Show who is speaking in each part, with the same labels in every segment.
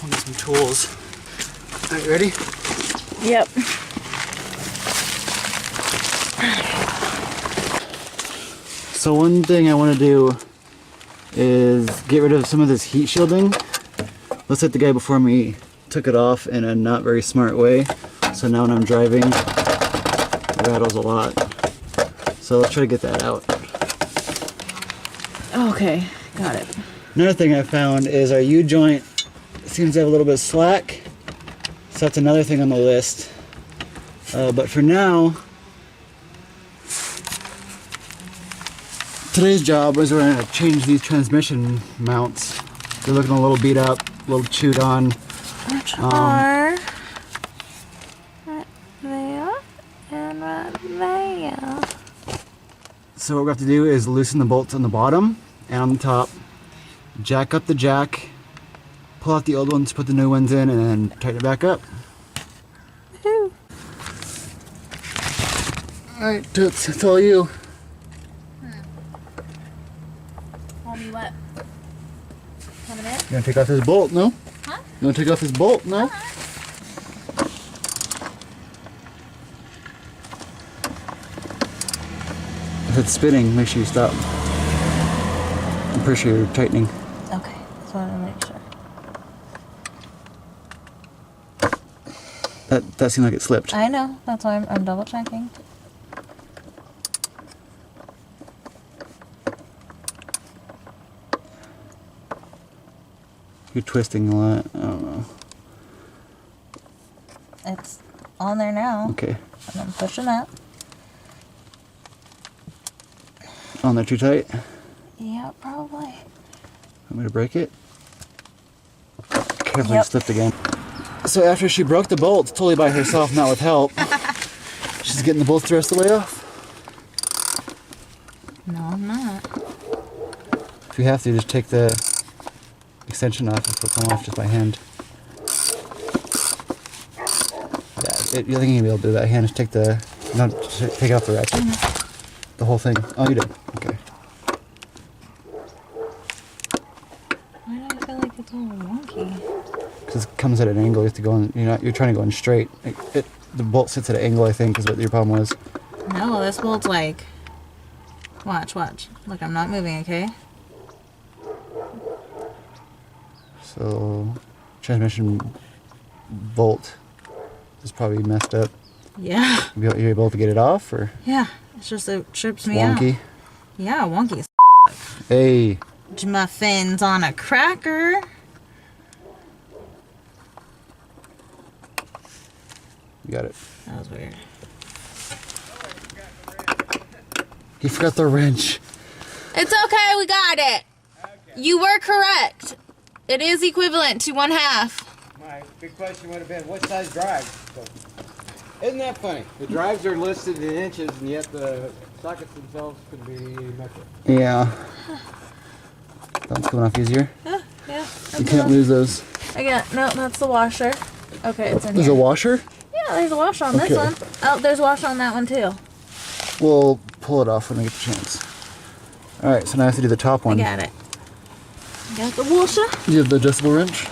Speaker 1: I'll get some tools. All right, ready?
Speaker 2: Yep.
Speaker 1: So one thing I want to do is get rid of some of this heat shielding. Looks like the guy before me took it off in a not very smart way. So now when I'm driving, it rattles a lot. So let's try to get that out.
Speaker 2: Okay, got it.
Speaker 1: Another thing I found is our U-joint seems to have a little bit of slack. So that's another thing on the list. But for now, today's job is we're going to change these transmission mounts. They're looking a little beat up, a little chewed on.
Speaker 2: Which are right there and right there.
Speaker 1: So what we have to do is loosen the bolts on the bottom and on the top, jack up the jack, pull out the old ones, put the new ones in, and then tighten it back up.
Speaker 2: Woohoo.
Speaker 1: Alright, Toots, it's all you.
Speaker 2: Tell me what? Have a minute?
Speaker 1: You gonna take off this bolt, no?
Speaker 2: Huh?
Speaker 1: You wanna take off this bolt, no? If it's spinning, make sure you stop. I'm pretty sure you're tightening.
Speaker 2: Okay, just wanted to make sure.
Speaker 1: That seemed like it slipped.
Speaker 2: I know, that's why I'm double checking.
Speaker 1: You're twisting a lot. I don't know.
Speaker 2: It's on there now.
Speaker 1: Okay.
Speaker 2: And I'm pushing that.
Speaker 1: On there too tight?
Speaker 2: Yeah, probably.
Speaker 1: Want me to break it? Carefully,
Speaker 2: Yep.
Speaker 1: it slipped again. So after she broke the bolts totally by herself, not with help, she's getting the bolts the rest of the way off.
Speaker 2: No, I'm not.
Speaker 1: If you have to, just take the extension off. It'll come off just by hand. Yeah, you're thinking you'll be able to do that by hand. Just take the, no, just take off the ratchet. The whole thing. Oh, you did. Okay.
Speaker 2: Why do I feel like it's all wonky?
Speaker 1: Because it comes at an angle. You have to go in. You're trying to go in straight. The bolt sits at an angle, I think, is what your problem was.
Speaker 2: No, this bolt's like... Watch. Look, I'm not moving, okay?
Speaker 1: So, transmission bolt is probably messed up.
Speaker 2: Yeah.
Speaker 1: You're able to get it off, or
Speaker 2: Yeah. It's just, it trips
Speaker 1: it's
Speaker 2: me out.
Speaker 1: wonky?
Speaker 2: Yeah, wonky as
Speaker 1: Hey,
Speaker 2: muffins on a cracker.
Speaker 1: you got it.
Speaker 2: That was weird.
Speaker 1: You forgot the wrench.
Speaker 2: It's okay, we got it.
Speaker 3: Okay.
Speaker 2: You were correct. It is equivalent to 1/2.
Speaker 3: My big question would have been, what size drive? So, isn't that funny? The drives are listed in inches, and yet the sockets themselves could be metric.
Speaker 1: Yeah. That's coming off easier.
Speaker 2: Yeah.
Speaker 1: You can't lose those.
Speaker 2: Again, no, that's the washer. Okay, it's in
Speaker 1: There's
Speaker 2: here.
Speaker 1: a washer?
Speaker 2: Yeah, there's a washer on
Speaker 1: Okay.
Speaker 2: this one. Oh, there's a washer on that one too.
Speaker 1: We'll pull it off when we get the chance. Alright, so now I have to do the top one.
Speaker 2: I got it. Got the washer.
Speaker 1: Do you have the adjustable wrench?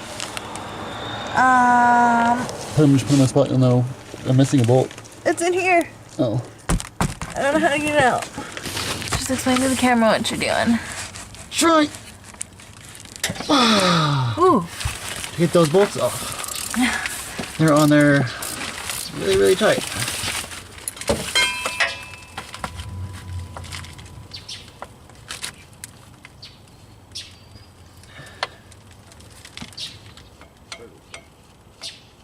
Speaker 1: Just put in my spot, you'll know I'm missing a bolt.
Speaker 2: It's in here.
Speaker 1: Oh.
Speaker 2: I don't know how to get it out. Just explain to the camera what you're doing.
Speaker 1: Try
Speaker 2: Ooh.
Speaker 1: to get those bolts off. They're on there really, really tight.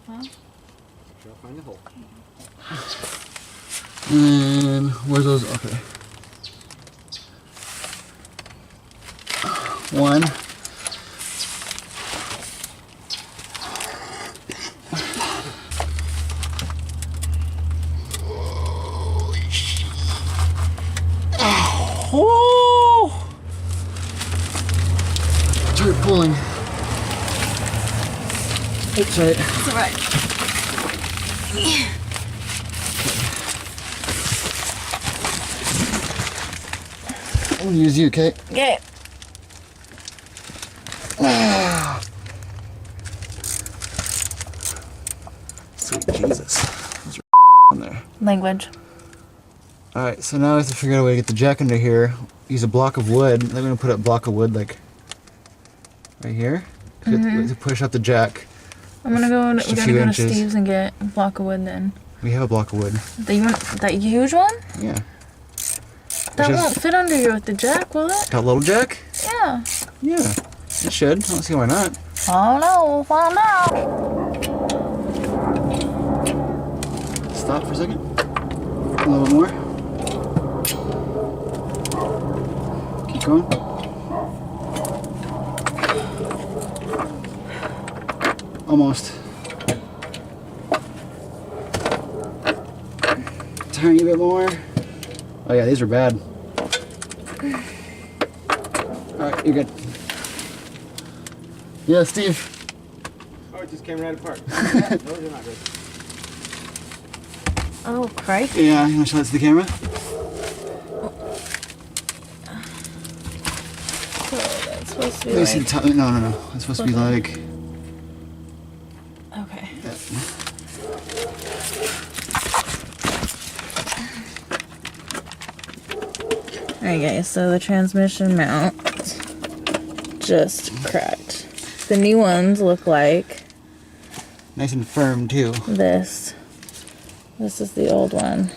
Speaker 3: Try to find the hole.
Speaker 1: And where's those? Okay. One. Oh! Start pulling. It's right.
Speaker 2: It's alright.
Speaker 1: I'm gonna use you, Kate.
Speaker 2: Okay.
Speaker 1: Sweet Jesus. Those are in there.
Speaker 2: Language.
Speaker 1: Alright, so now I have to figure out a way to get the jack under here. Use a block of wood. I'm going to put a block of wood like right here to push out the jack.
Speaker 2: I'm gonna go.
Speaker 1: Just
Speaker 2: We
Speaker 1: a
Speaker 2: gotta
Speaker 1: few
Speaker 2: go to
Speaker 1: inches.
Speaker 2: Steve's and get a block of wood then.
Speaker 1: We have a block of wood.
Speaker 2: That huge one?
Speaker 1: Yeah.
Speaker 2: That
Speaker 1: Which is-
Speaker 2: won't fit under you with the jack, will it?
Speaker 1: Got a little jack?
Speaker 2: Yeah.
Speaker 1: Yeah. It should. I don't see why not.
Speaker 2: Oh no, find out.
Speaker 1: Stop for a second. A little bit more. Keep going. Almost. Tiny bit more. Oh yeah, these are bad. Alright, you're good. Yeah, Steve.
Speaker 3: Oh, it just came right apart. Those are not good.
Speaker 2: Oh, crikey.
Speaker 1: Yeah, you want to show that to the camera?
Speaker 2: So that's supposed to be
Speaker 1: Let me see the
Speaker 2: like...
Speaker 1: top. No. It's supposed to be like.
Speaker 2: Okay. Alright guys, so the transmission mount just cracked. The new ones look like
Speaker 1: Nice and firm too.
Speaker 2: this. This is the old one.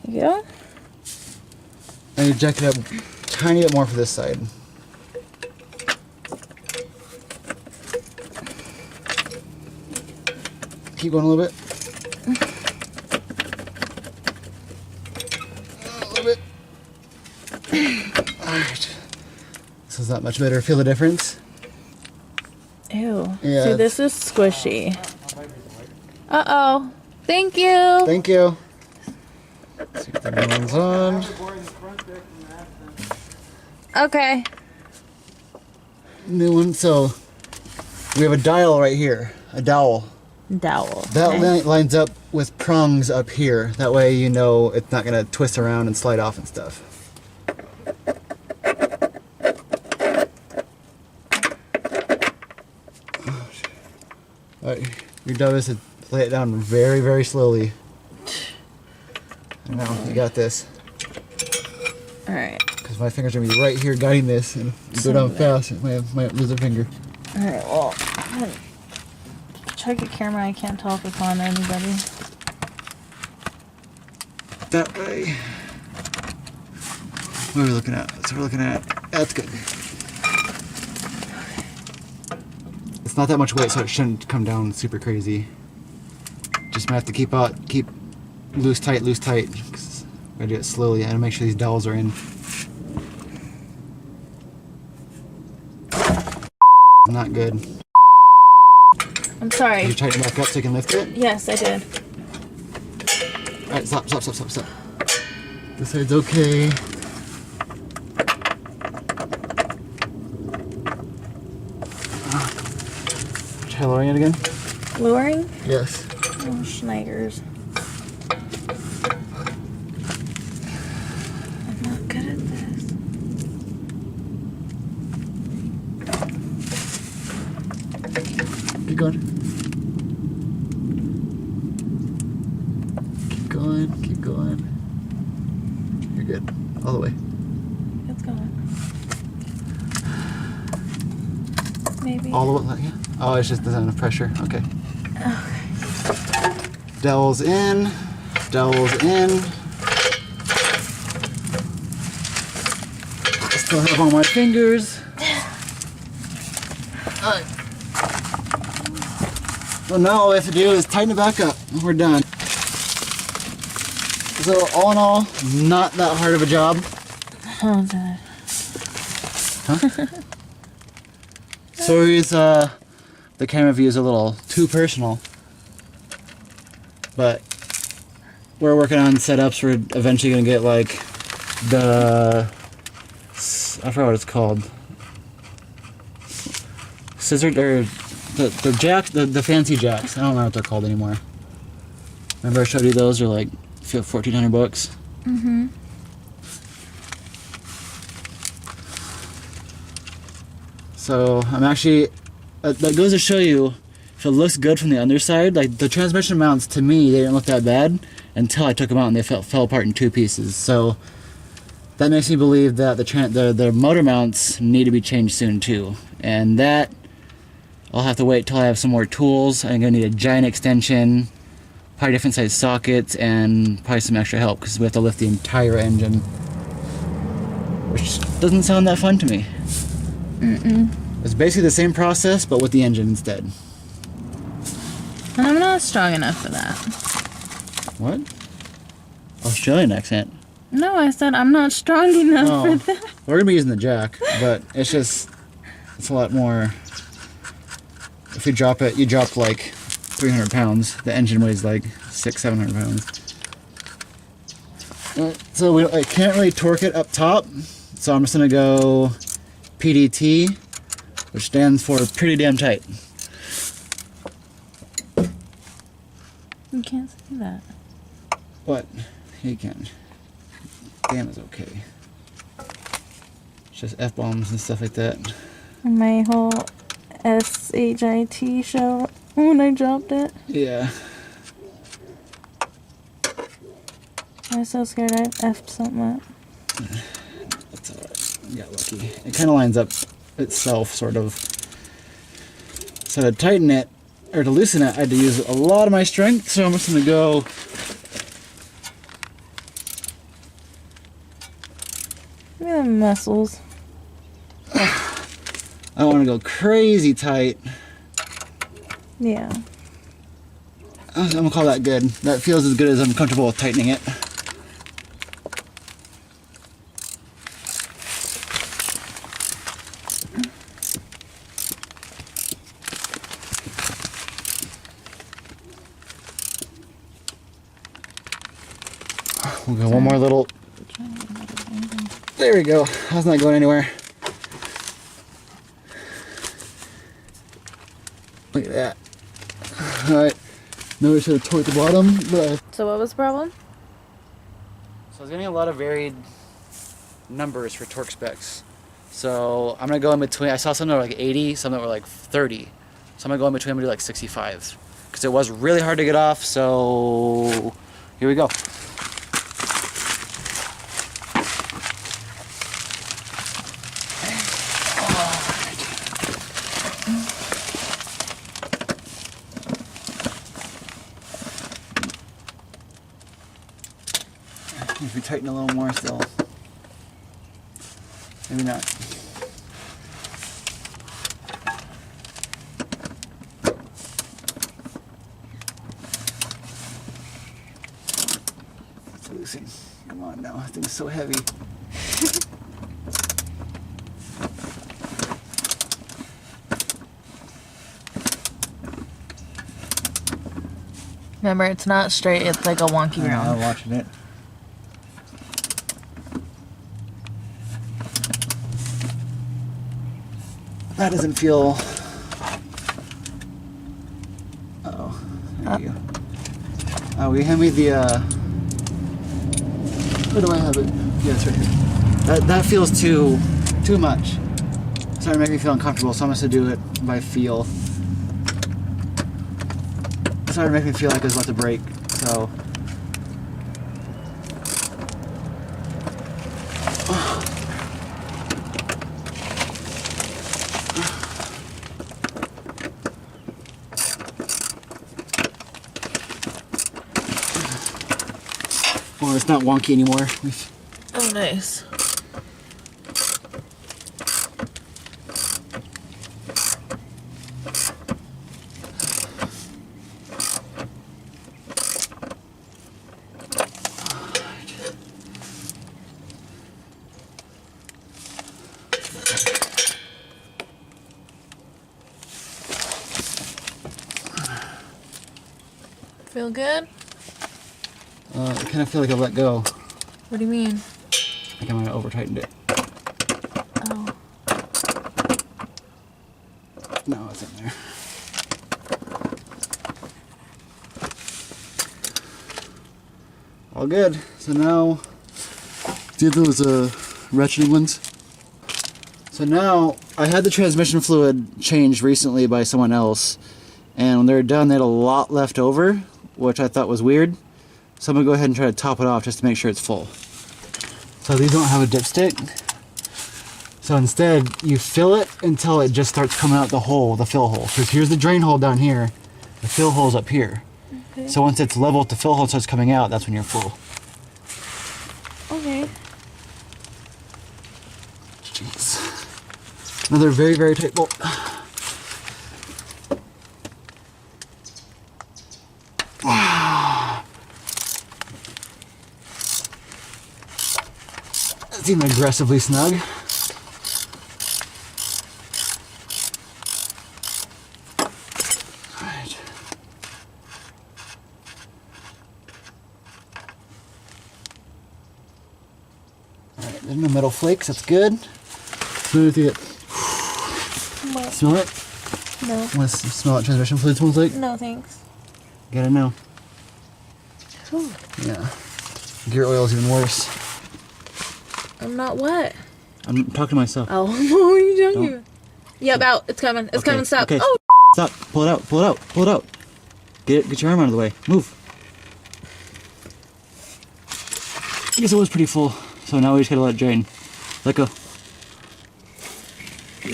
Speaker 2: There you go.
Speaker 1: And you jack it up a tiny bit more for this side. Keep going a little bit. A little bit. Alright. This is not much better. Feel the difference?
Speaker 2: Ew.
Speaker 1: Yeah,
Speaker 2: See, this is squishy. Uh-oh. Thank you.
Speaker 1: Thank you. Let's see if the new one's on.
Speaker 2: Okay.
Speaker 1: New one. So we have a dial right here. A dowel.
Speaker 2: Dowel.
Speaker 1: That
Speaker 2: okay.
Speaker 1: lines up with prongs up here. That way you know it's not going to twist around and slide off and stuff. Alright, your job is to lay it down very, very slowly. And now you got this.
Speaker 2: Alright.
Speaker 1: Because my fingers are going to be right here guiding this. And if you go down fast, it might lose a finger.
Speaker 2: Alright, well, check the camera. I can't tell if it's on anybody.
Speaker 1: That way. What are we looking at? That's what we're looking at. That's good. It's not that much weight, so it shouldn't come down super crazy. Just might have to keep loose tight. 'Cause we gotta do it slowly. I gotta make sure these dowels are in. Not good.
Speaker 2: I'm sorry.
Speaker 1: Did you tighten it back up so you can lift it?
Speaker 2: Yes, I did.
Speaker 1: Alright, stop. This side's okay. Try lowering it again?
Speaker 2: Lowering?
Speaker 1: Yes.
Speaker 2: Oh, Schneigers. I'm not good at this.
Speaker 1: Keep going. Keep going. You're good. All the way.
Speaker 2: It's going. Maybe.
Speaker 1: All the way, yeah. Oh, it's just doesn't have enough pressure. Okay.
Speaker 2: Okay.
Speaker 1: Dowels in. I still have all my fingers. Alright. So now all we have to do is tighten it back up. We're done. So all in all, not that hard of a job.
Speaker 2: Oh, God.
Speaker 1: Huh? Sorry, the camera view is a little too personal, but we're working on setups. We're eventually gonna get like I forgot what it's called. Scissored or the jacks, the fancy jacks. I don't know what they're called anymore. Remember I showed you those? They're like $1,400.
Speaker 2: Mm-hmm.
Speaker 1: So I'm actually, that goes to show you, if it looks good from the underside, like the transmission mounts to me, they didn't look that bad until I took them out and they fell apart in 2 pieces. So that makes me believe that the motor mounts need to be changed soon too. And that, I'll have to wait till I have some more tools. I'm gonna need a giant extension, probably different size sockets, and probably some extra help because we have to lift the entire engine. Which doesn't sound that fun to me. It's basically the same process, but with the engine instead.
Speaker 2: And I'm not strong enough for that.
Speaker 1: What? Australian accent.
Speaker 2: No, I said I'm not strong enough
Speaker 1: Oh,
Speaker 2: for that.
Speaker 1: we're gonna be using the jack, but it's a lot more. If you drop it, you drop like 300 pounds. The engine weighs like 600-700 pounds. So I can't really torque it up top, so I'm just gonna go PDT, which stands for pretty damn tight.
Speaker 2: You can't see that.
Speaker 1: What? You can. Damn is okay. It's just F-bombs and stuff like that.
Speaker 2: My whole SHIT show when I dropped it.
Speaker 1: Yeah.
Speaker 2: I was so scared I effed something up.
Speaker 1: That's alright. You got lucky. It kind of lines up itself, sort of. So to tighten it, or to loosen it, I had to use a lot of my strength, so I'm just going to go...
Speaker 2: Look at the muscles.
Speaker 1: I want to go crazy tight.
Speaker 2: Yeah.
Speaker 1: I'm going to call that good. That feels as good as I'm comfortable with tightening it. We'll go one more little... There we go. That's not going anywhere. Look at that. Alright. Notice I torqued the bottom, but...
Speaker 2: So what was the problem?
Speaker 1: So I was getting a lot of varied numbers for torque specs. So I'm going to go in between. I saw some that were like 80, some that were like 30. So I'm going to go in between. I'm going to do like 65. Because it was really hard to get off, so here we go. If we tighten a little more still. Maybe not. It's loosen. Come on now, that thing's so heavy.
Speaker 2: Remember, it's not straight, it's like a wonky
Speaker 1: I'm
Speaker 2: round.
Speaker 1: watching it. That doesn't feel... Uh-oh. There you go. Oh, will you hand me the, where do I have it? Yeah, it's right here. That feels too much. It's starting to make me feel uncomfortable, so I'm just gonna do it by feel. It's starting to make me feel like it's about to break, so... Well, it's not wonky anymore.
Speaker 2: Oh, nice. Feel good?
Speaker 1: I kind of feel like I let go.
Speaker 2: What do you mean?
Speaker 1: I think I might have over-tightened it.
Speaker 2: Oh.
Speaker 1: No, it's in there. All good. So now, see those ratcheting ones? So now, I had the transmission fluid changed recently by someone else, And when they were done, they had a lot left over, which I thought was weird. So I'm gonna go ahead and try to top it off just to make sure it's full. So these don't have a dipstick. So instead, you fill it until it just starts coming out the hole, the fill hole. Because here's the drain hole down here, the fill hole's up here.
Speaker 2: Okay.
Speaker 1: So once it's level with the fill hole starts coming out, that's when you're full.
Speaker 2: Okay.
Speaker 1: Jeez. Another very, very tight bolt. That seemed aggressively snug. Alright. Alright, there's no metal flakes, that's good. Smooth it.
Speaker 2: What?
Speaker 1: Smell it?
Speaker 2: No.
Speaker 1: Want to smell what transmission fluid smells like?
Speaker 2: No, thanks.
Speaker 1: Gotta know.
Speaker 2: Ooh.
Speaker 1: Yeah. Gear oil is even worse.
Speaker 2: I'm not what?
Speaker 1: I'm talking to myself.
Speaker 2: Oh, what are you talking
Speaker 1: Don't.
Speaker 2: about? Yep, out. It's coming. It's coming. Stop.
Speaker 1: Okay.
Speaker 2: Oh.
Speaker 1: Stop. Pull it out. Pull it out. Pull it out. Get your arm out of the way. Move. I guess it was pretty full, so now we just gotta let it drain. Let go.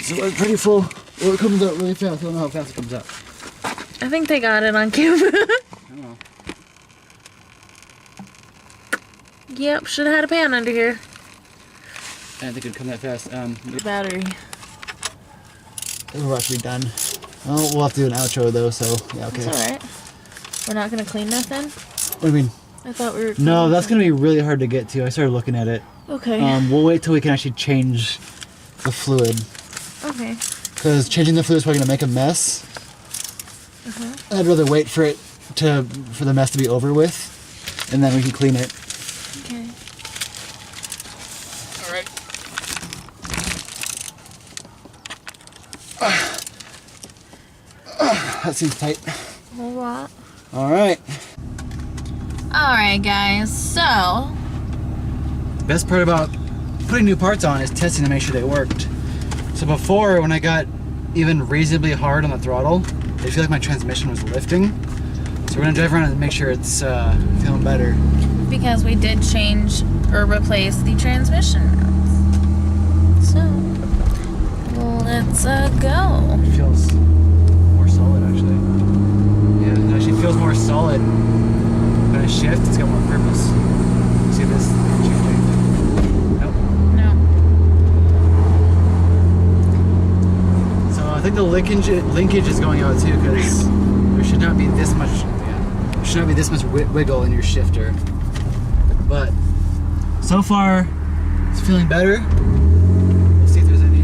Speaker 1: So it was pretty full. Well, it comes out really fast. I don't know how fast it comes out.
Speaker 2: I think they got it on camera.
Speaker 1: I don't know.
Speaker 2: Yep, should have had a pan under here.
Speaker 1: I didn't think it'd come that fast.
Speaker 2: Battery.
Speaker 1: We're about to be done. Oh, we'll have to do an outro though, so yeah, okay.
Speaker 2: That's alright. We're not gonna clean nothing?
Speaker 1: What do you mean?
Speaker 2: I thought we were
Speaker 1: No, that's gonna be really hard to get to. I started looking at it.
Speaker 2: Okay.
Speaker 1: We'll wait till we can actually change the fluid.
Speaker 2: Okay.
Speaker 1: Because changing the fluid is probably gonna make a mess. I'd rather wait for it for the mess to be over with, and then we can clean it.
Speaker 2: Okay.
Speaker 1: All right. That seems tight.
Speaker 2: A lot.
Speaker 1: All right.
Speaker 2: Alright, guys, so.
Speaker 1: Best part about putting new parts on is testing to make sure they worked. So before, when I got even reasonably hard on the throttle, I feel like my transmission was lifting. So we're gonna drive around and make sure it's feeling better.
Speaker 2: Because we did change or replace the transmission mounts. So, let's go.
Speaker 1: It feels more solid, actually. Yeah, it actually feels more solid. When I shift, it's got more purpose. See this? Change anything? Nope.
Speaker 2: No.
Speaker 1: So I think the linkage is going out too, because there should not be this much. Yeah, there should not be this much wiggle in your shifter. But so far, it's feeling better. We'll see if there's any.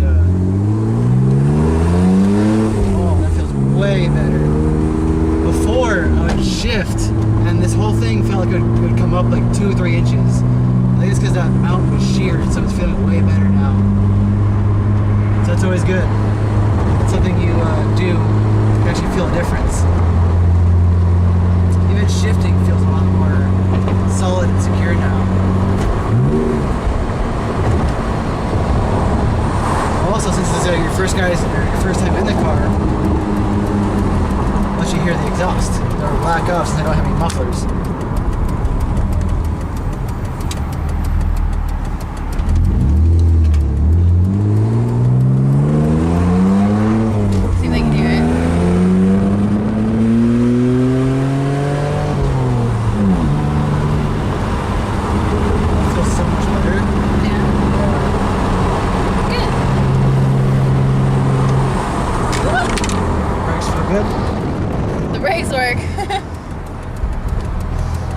Speaker 1: Oh, that feels way better. Before I would shift, and this whole thing felt like it would come up like 2 or 3 inches. I think it's because that mount was sheared, so it's feeling way better now. So that's always good. It's something you do, you can actually feel a difference. Even shifting feels a lot more solid and secure now. Also, since this is your first time in the car, let you hear the exhaust. They're black off since I don't have any mufflers.
Speaker 2: See if they can hear it.
Speaker 1: It feels so much better.
Speaker 2: Yeah. Good.
Speaker 1: Brakes feel good.
Speaker 2: The brakes work.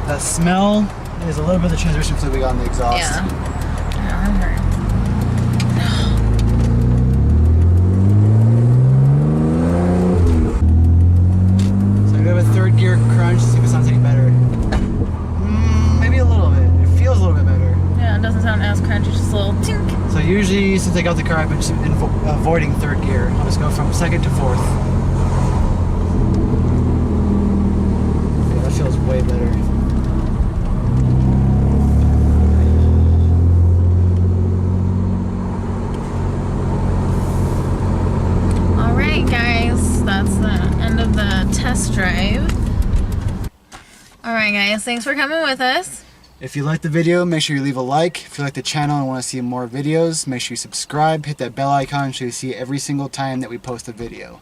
Speaker 1: That smell is a little bit of the transmission fluid we got on the exhaust.
Speaker 2: Yeah. Yeah, I'm hurt.
Speaker 1: So I go with 3rd gear crunch, see if it sounds any better. Maybe a little bit. It feels a little bit better.
Speaker 2: Yeah, it doesn't sound as crunchy, just a little tink.
Speaker 1: So usually, since I got the car, I've been just avoiding 3rd gear. I'll just go from 2nd to 4th. Yeah, that feels way better.
Speaker 2: Alright, guys, that's the end of the test drive. Alright guys, thanks for coming with us.
Speaker 1: If you liked the video, make sure you leave a like. If you like the channel and want to see more videos, make sure you subscribe, hit that bell icon so you see every single time that we post a video.